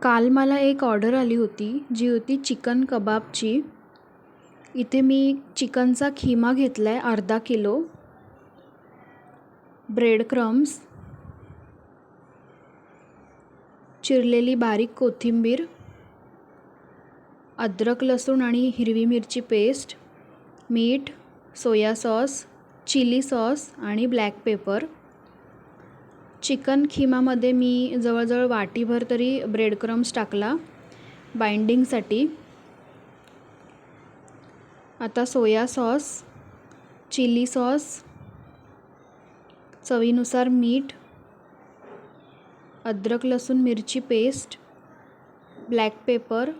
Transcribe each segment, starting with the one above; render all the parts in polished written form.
काल मला एक ऑर्डर आली होती जी होती चिकन कबाबची. इथे मी चिकनचा खिमा घेतला आहे अर्धा किलो, ब्रेड क्रम्स, चिरलेली बारीक कोथिंबीर, अद्रक लसूण आणि हिरवी मिरची पेस्ट, मीठ, सोया सॉस, चिली सॉस आणि ब्लॅक पेपर. चिकन खिमामध्ये मी जवळजवळ वाटीभर तरी ब्रेड क्रम्स टाकला बाइंडिंगसाठी. आता सोया सॉस, चिली सॉस, चवीनुसार मीठ, अद्रक लसूण मिरची पेस्ट, ब्लॅक पेपर,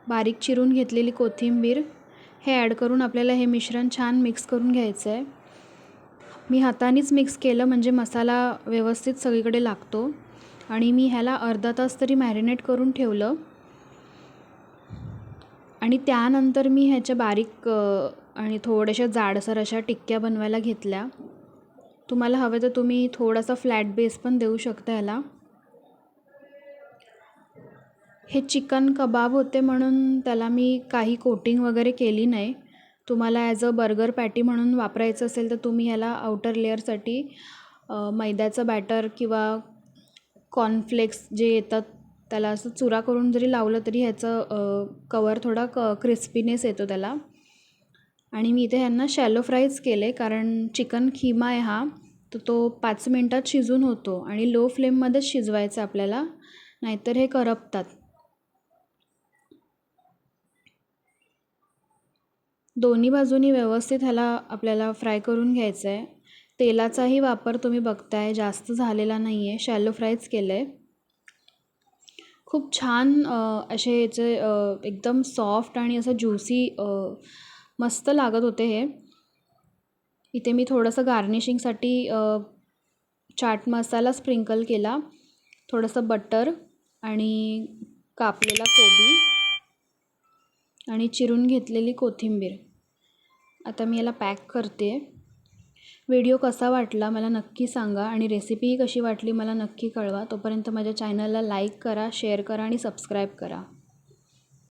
बारीक चिरून घेतलेली कोथिंबीर हे ॲड करून आपल्याला हे मिश्रण छान मिक्स करून घ्यायचं आहे. मी हातानेच मिक्स केलं म्हणजे मसाला व्यवस्थित सगळीकडे लागतो. आणि मी ह्याला अर्धा तास तरी मॅरिनेट करून ठेवलं. आणि त्यानंतर मी ह्याच्या बारीक आणि थोड्याशा जाडसर अशा टिक्क्या बनवायला घेतल्या. तुम्हाला हवं तर तुम्ही थोडासा फ्लॅट बेस पण देऊ शकता ह्याला. हे चिकन कबाब होते म्हणून त्याला मी काही कोटिंग वगैरे केली नाही. तुम्हाला ॲज अ बर्गर पॅटी म्हणून वापरायचं असेल तर तुम्ही ह्याला आउटर लेअरसाठी मैद्याचं बॅटर किंवा कॉर्नफ्लेक्स जे येतात त्याला असं चुरा करून जरी लावलं तरी ह्याचं कवर थोडा क्रिस्पीनेस येतो त्याला. आणि मी इथे ह्यांना शॅलो फ्राईज केले कारण चिकन खिमा आहे हा, तर तो 5 मिनटात शिजून होतो आणि लो फ्लेममध्येच शिजवायचं आपल्याला, नाहीतर हे करपतात. दोन्ही बाजूनी व्यवस्थित ह्याला आपल्याला फ्राय करून घ्यायचं आहे. तेलाचाही वापर तुम्ही बघताय जास्त झालेला नाही आहे, शॅलो फ्राईज केलं आहे. खूप छान असे याचे एकदम सॉफ्ट आणि असं ज्युसी मस्त लागत होते हे. इथे मी थोडंसं गार्निशिंगसाठी चाट मसाला स्प्रिंकल केला, थोडंसं बटर आणि कापलेला कोबी आणि चिरून घेतलेली कोथिंबीर. आता मी याला पॅक करते. व्हिडिओ कसा वाटला मला नक्की सांगा आणि रेसिपीही कशी वाटली मला नक्की कळवा. तोपर्यंत माझ्या चॅनलला लाईक करा, शेअर करा आणि सबस्क्राईब करा.